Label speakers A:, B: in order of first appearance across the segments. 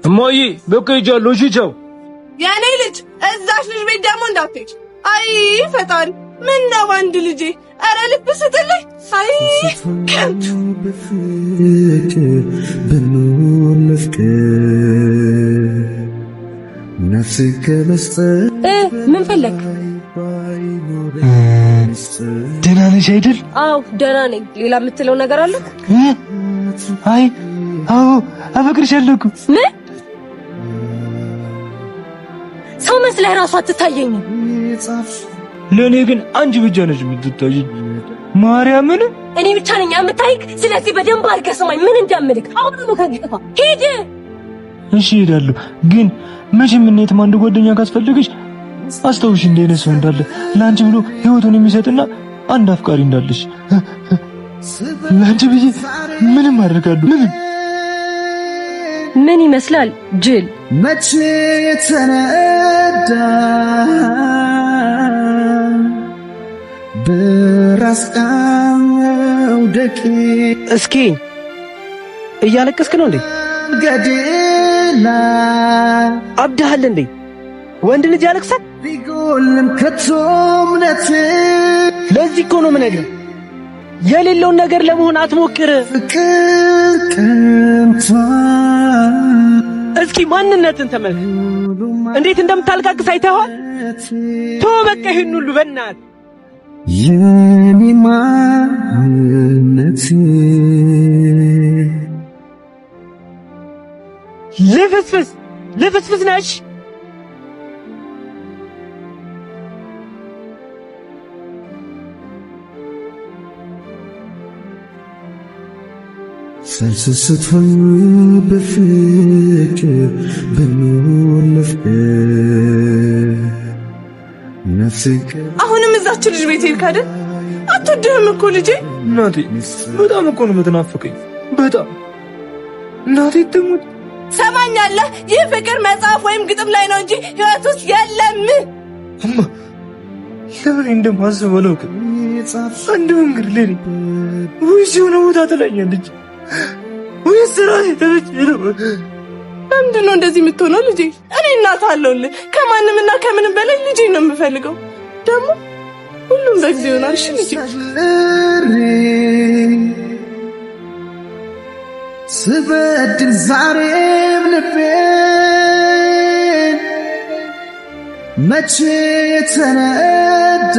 A: እማዬ በቃ ሄጃለሁ። እሺ ቻው።
B: የኔ ልጅ እዛሽ ልጅ ቤት ደግሞ እንዳትሄጂ። አይ ፈጣሪ ምን ነው አንድ ልጄ አረ ልብ ስትልኝ አይ ከንቱ
C: ምን ፈለክ?
A: ደህና ነሽ አይደል?
C: አዎ ደህና ነኝ። ሌላ የምትለው ነገር አለ?
A: አይ አዎ አፈቅርሻለሁ እኮ።
C: ምን ሰው መስለህ ራሱ አትታየኝም።
A: ለኔ ግን አንቺ ብቻ ነሽ የምትታየኝ። ማርያምን
C: እኔ ብቻ ነኝ የምታይክ። ስለዚህ በደንብ አድርገህ ስማኝ ምን እንደምልክ። አሁን ነው ከግጥፋ ሂድ።
A: እሺ ሄዳለሁ፣ ግን መቼም እንዴት አንድ ጓደኛ ካስፈልግሽ አስተውሽ እንደኔ ሰው እንዳለ ላንቺ ብሎ ህይወቱን የሚሰጥና አንድ አፍቃሪ እንዳለሽ። ላንቺ ብዬ ምንም አደርጋለሁ።
C: ምን ይመስላል ጅል?
D: መቼ የተነዳ በራስቃው ደቂ
E: እስኪ እያለቀስክ ነው እንዴ?
D: ገደላ
E: አብዳሃል እንዴ? ወንድ ልጅ ያለቅሳል?
D: ቢጎልም ከቶምነት
E: ለዚህ እኮ ነው የምነግርህ፣ የሌለውን ነገር ለመሆን አትሞክር።
D: ፍቅር ቀንቷል።
E: እስኪ ማንነትን ተመልከት፣ እንዴት እንደምታልቃቅስ አይተኸዋል? ተው በቃ ይሄን ሁሉ በእናትህ
D: የኔ ማንነት
E: ልፍስፍስ ነሽ።
D: ሳልሰስትሆን በፍቅር በኖር ለፍቅር ነፍስክ
B: አሁንም እዛች ልጅ ቤት ሄድክ አይደል? አትወድህም እኮ ልጄ።
A: እናቴ በጣም እኮ ነው የምትናፍቀኝ። በጣም እናቴ ትሙት።
B: ሰማኛለህ? ይህ ፍቅር መጽሐፍ ወይም ግጥም ላይ ነው እንጂ ህይወት ውስጥ የለም።
A: እማ ለምን እንደማስበው አላውቅም። አንድ መንገድ ለኔ ወይስ የሆነ ቦታ ትለኛለች ወይስ ራሴ ተበጭለው።
B: ለምንድን ነው እንደዚህ የምትሆነው ልጄ? እኔ እናት አለሁልህ። ከማንምና ከምንም በላይ ልጄ ነው የምፈልገው። ደግሞ ሁሉም በጊዜ ይሆናል። እሺ ልጄ።
D: ስበድል ዛሬም ልቤን መቼ የተነዳ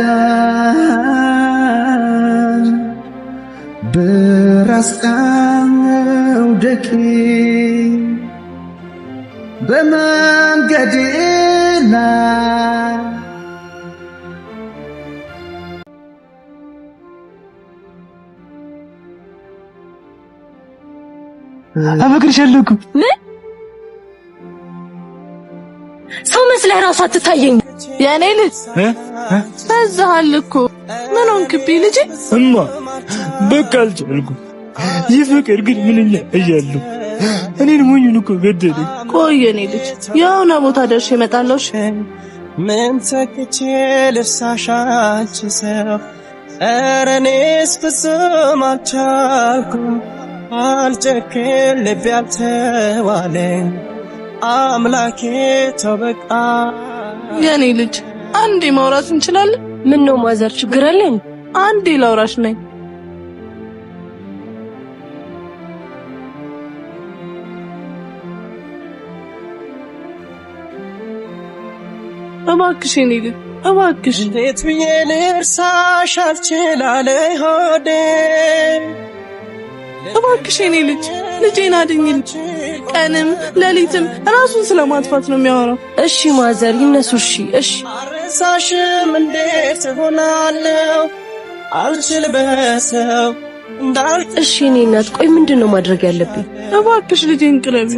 D: በራስቃው ደቂ በመንገዴ ላይ
A: አፈቅርሻለሁ እኮ።
C: ምን ሰው መስለህ ራሱ አትታየኝ።
B: የኔ ልጅ በዛሃል እኮ። ምን ሆንክብኝ ልጄ?
A: እማ በቃ አልቻልኩም። ይህ ፍቅር ግን ምንኛ እያለሁ እኔን ሞኙን እኮ ገደለኝ።
B: ቆይ የኔ ልጅ የሆነ ቦታ ደርሼ እመጣለሁ።
F: ምን ተክቼ ልርሳሽ አንቺ ሰው፣ ኧረ እኔስ ፍጹም አልቻልኩም። አልጨክን ልቤ አልተዋለኝ፣ አምላኬ ተው በቃ።
B: የኔ ልጅ አንዴ ማውራት እንችላለን?
C: ምን ነው ማዘር ችግር አለን?
B: አንዴ ላውራሽ ነኝ። እባክሽ የኔ ልጅ እባክሽ።
F: እንዴት ብዬ ልርሳሽ አልችላለኝ ሆዴ።
B: እባክሽ የኔ ልጅ ልጄን አድኝልኝ። ቀንም ሌሊትም ራሱን ስለማጥፋት ነው የሚያወራው።
C: እሺ ማዘር ይነሱ። እሺ
F: አልረሳሽም እንዴት እሆናለሁ አልችል በሰው እንዳልክ።
C: እሺ እኔ እናት ቆይ ምንድነው ማድረግ ያለብኝ?
B: እባክሽ ልጄን ቅረቢ።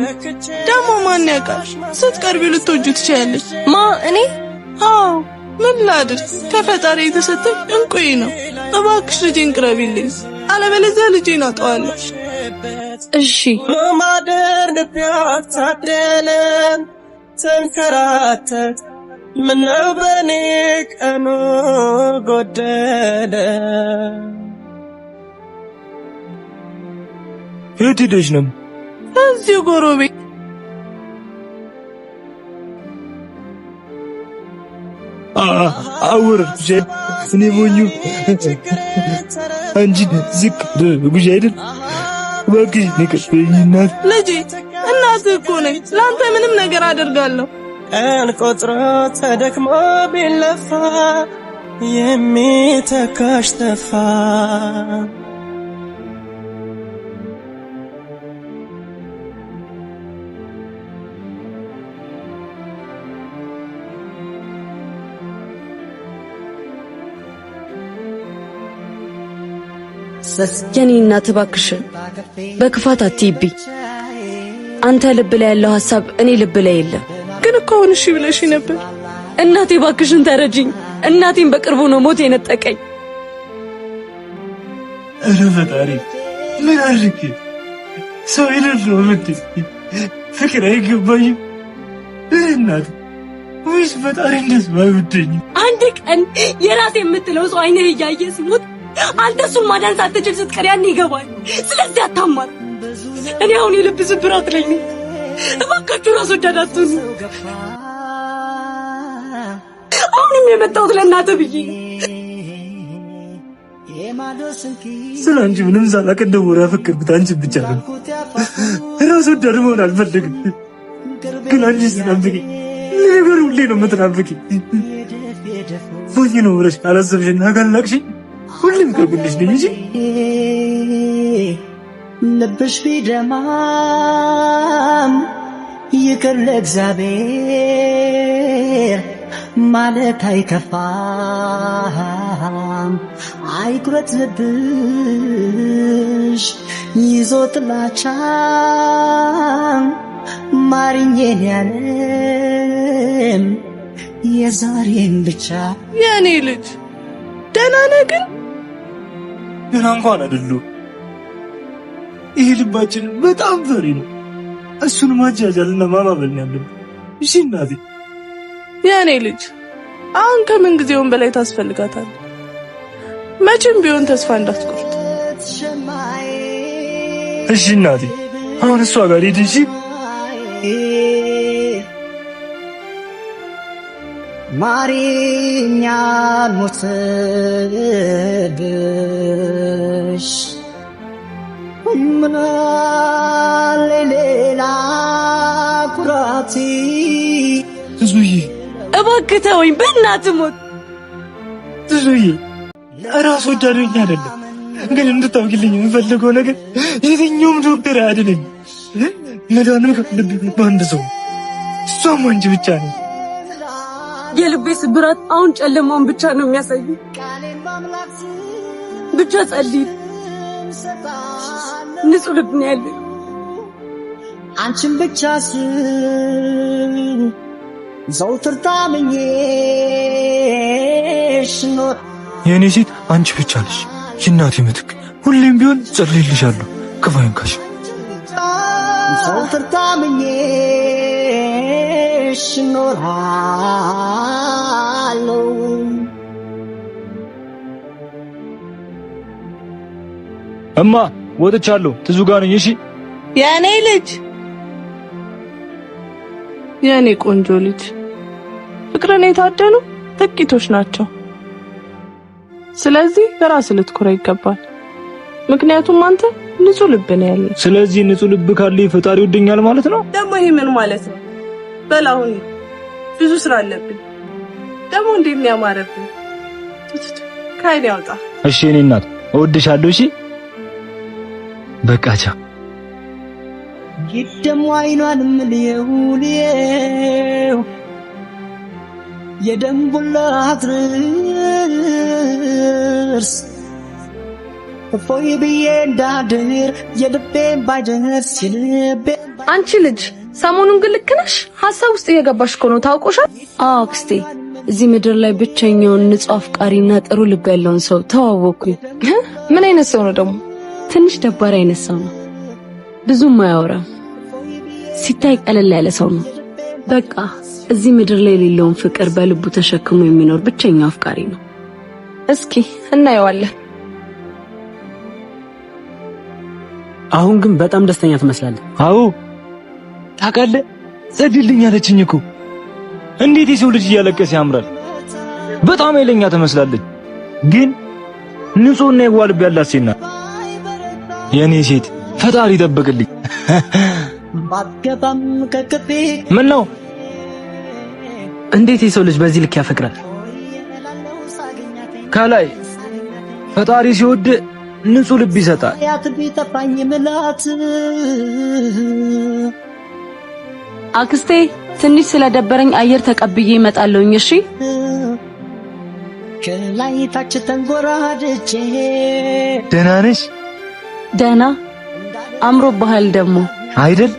B: ደግሞ ማን ያውቃል ስትቀርቢው ልትወጁ ትችያለሽ።
C: ማ እኔ?
B: አዎ ምን ላድርግ? ከፈጣሪ የተሰጠኝ እንቁዬ ነው። እባክሽ ልጄን ቅረቢልኝ፣ አለበለዚያ ልጄን አጣዋለሁ።
C: እሺ
F: ማደር ልቢያት ታደለን ተንከራተት፣ ምነው በኔ ቀኑ ጎደለ።
A: የት ሄደሽ ነው?
B: እዚሁ ጎረቤት።
A: አወረድኩሽ እኔ ሞኙ አንቺ ዝቅ ጉሽ አይደል እባክሽ ንቀበይኝ እናት
B: ልጄ እናትህ እኮ ነኝ ለአንተ ምንም ነገር አደርጋለሁ
F: ቀን ቆጥሮ ተደክሞ ቢለፋ የሚተካሽ ተፋ
C: የኔ እናት እባክሽን በክፋት አትይብኝ። አንተ ልብ ላይ ያለው ሐሳብ እኔ ልብ ላይ የለም።
B: ግን እኮ አሁን እሺ ብለሽ ነበር።
C: እናቴ እባክሽን ተረጂኝ። እናቴን በቅርቡ ነው ሞት የነጠቀኝ።
A: ኧረ ፈጣሪ ምን አድርጌ ሰው የሌለው ምትይ ፍቅር አይገባኝም እናት ወይስ ፈጣሪ እንደዚህ ባይወደኝ
C: አንድ ቀን የራሴ የምትለው ሰው አይነህ እያየ ሲሞት አንተ እሱን ማዳን ሳትችል ስትቀር ያን ይገባል። ስለዚህ አታማር። እኔ አሁን የልብ ስብራት ነኝ። እባካችሁ ራስ ወዳድ አትሁኑ። አሁንም የመጣሁት ለእናትህ ብዬ
A: ስለ አንቺ ምንም ሳላውቅ እንደው ያፈቀርኩት አንቺን ብቻ ነው። ራስ ወዳድ መሆን አልፈልግም። ግን አንቺ ስትናፍቂኝ ነገር ሁሌ ነው የምትናፍቂኝ። ሞኝ ነው ብለሽ ካላሰብሽና ካላቅሽኝ ሁሉም ከጎንሽ ነኝ እንጂ
D: ልብሽ ቢደማም ይቅር ለእግዚአብሔር ማለት አይከፋም። አይኩረት ልብሽ ይዞ ጥላቻ ማርኜን ያለም የዛሬን ብቻ
B: የኔ ልጅ ደህና ነህ ግን?
A: ገና እንኳን አይደለም። ይሄ ልባችን በጣም ፈሪ ነው። እሱን ማጃጃልና ማባበል ነው ያለብን። እሺ እናቴ።
B: የኔ ልጅ አሁን ከምን ጊዜውም በላይ ታስፈልጋታል። መቼም ቢሆን ተስፋ እንዳትቆርጥ።
A: እሺ እናቴ። አሁን እሷ ጋር ሂድ እንጂ
D: ማሪኛን ሞትብሽ ምናለ ሌላ ኩራቲ
A: ትዙዬ
C: እባክህ ተወኝ በእናትህ ሞት።
A: ትዙዬ ራስ ወዳድኝ አይደለም፣ ግን እንድታውቂልኝ የምፈልገው ነገር የትኛውም ዶክተር አያድነኝ። መዳንም ከልብ በአንድ ሰው እሷም አንቺ ብቻ ነው።
C: የልቤ ስብራት አሁን ጨለማውን ብቻ ነው የሚያሳየው። ብቻ ጸልይ። ንጹህ ልብ ነው ያለኝ።
D: አንቺን ብቻ ዘውትር ታምኜሽ ኖር።
A: የኔ ሴት አንቺ ብቻ ነሽ የእናቴ ምትክ። ሁሌም ቢሆን ጸልይልሻለሁ ክፉ አይንካሽ።
D: ዘውትር ታምኜሽ ኖራለሁ።
A: እማ ወጥቻለሁ፣ ትዙ ጋር ነኝ። እሺ
B: የኔ ልጅ፣ የኔ ቆንጆ ልጅ፣ ፍቅርን የታደሉ ጥቂቶች ናቸው። ስለዚህ በራስ ልትኮራ ይገባል። ምክንያቱም አንተ ንጹህ ልብ ነው ያለ።
A: ስለዚህ ንጹህ ልብ ካለ ፈጣሪ ይወደኛል ማለት ነው።
B: ደግሞ ይሄ ምን ማለት ነው? በላሁን ብዙ ስራ አለብኝ። ደግሞ እንዴት ነው ያማረብኝ። ካይኔ ያውጣ።
A: እሺ እኔ እናት እወድሻለሁ። እሺ በቃቻ
D: ይደሙ አይኗን ምልየው የደንቡላ አድርስ ፎይ ብዬ እንዳድር የልቤን ባይደርስ የልቤ።
G: አንቺ ልጅ ሰሞኑን ግን ልክ ነሽ። ሐሳብ ውስጥ እየገባሽ እኮ ነው። ታውቆሻል?
C: አዎ አክስቴ፣ እዚህ ምድር ላይ ብቸኛውን ንጹህ አፍቃሪና ጥሩ ልብ ያለውን ሰው ተዋወቅኩኝ።
G: ምን አይነት ሰው ነው ደግሞ?
C: ትንሽ ደባሪ አይነት ሰው ነው። ብዙም አያወራም። ሲታይ ቀለል ያለ ሰው ነው። በቃ እዚህ ምድር ላይ የሌለውን ፍቅር በልቡ ተሸክሞ የሚኖር ብቸኛው አፍቃሪ ነው።
G: እስኪ እናየዋለን።
E: አሁን ግን በጣም ደስተኛ ትመስላለህ።
A: አዎ ታውቃለህ፣ ጸድልኝ አለችኝ እኮ። እንዴት የሰው ልጅ እያለቀሰ ያምራል። በጣም ኃይለኛ ትመስላለች፣ ግን ንጹህና የዋህ ልብ ያላት ሴት ናት። የኔ ሴት ፈጣሪ ይጠብቅልኝ። ምን ነው?
E: እንዴት የሰው ልጅ በዚህ ልክ ያፈቅራል?
A: ከላይ ፈጣሪ ሲወድ ንጹህ ልብ ይሰጣል።
C: አክስቴ ትንሽ ስለደበረኝ አየር ተቀብዬ እመጣለሁኝ። እሺ
D: ከላይ ታች ተንጎራድቼ
A: ደህና ነሽ?
C: ደህና አምሮብሃል ደግሞ
A: አይደል?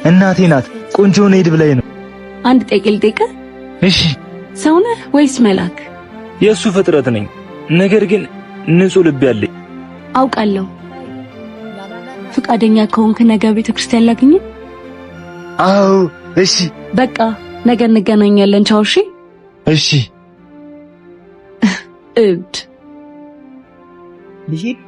A: እናቴ ናት ቆንጆ ነው ሄድ ብላኝ ነው።
C: አንድ ጠይቅ።
A: እሺ
C: ሰው ነህ ወይስ መልአክ?
A: የእሱ ፍጥረት ነኝ፣ ነገር ግን ንጹህ ልብ ያለኝ።
C: አውቃለሁ። ፍቃደኛ ከሆንክ ነገ ቤተ ክርስቲያን ላግኝ?
A: አዎ እሺ።
C: በቃ ነገ እንገናኛለን። ቻው። እሺ
A: እሺ።
C: እብድ
D: ልሂድ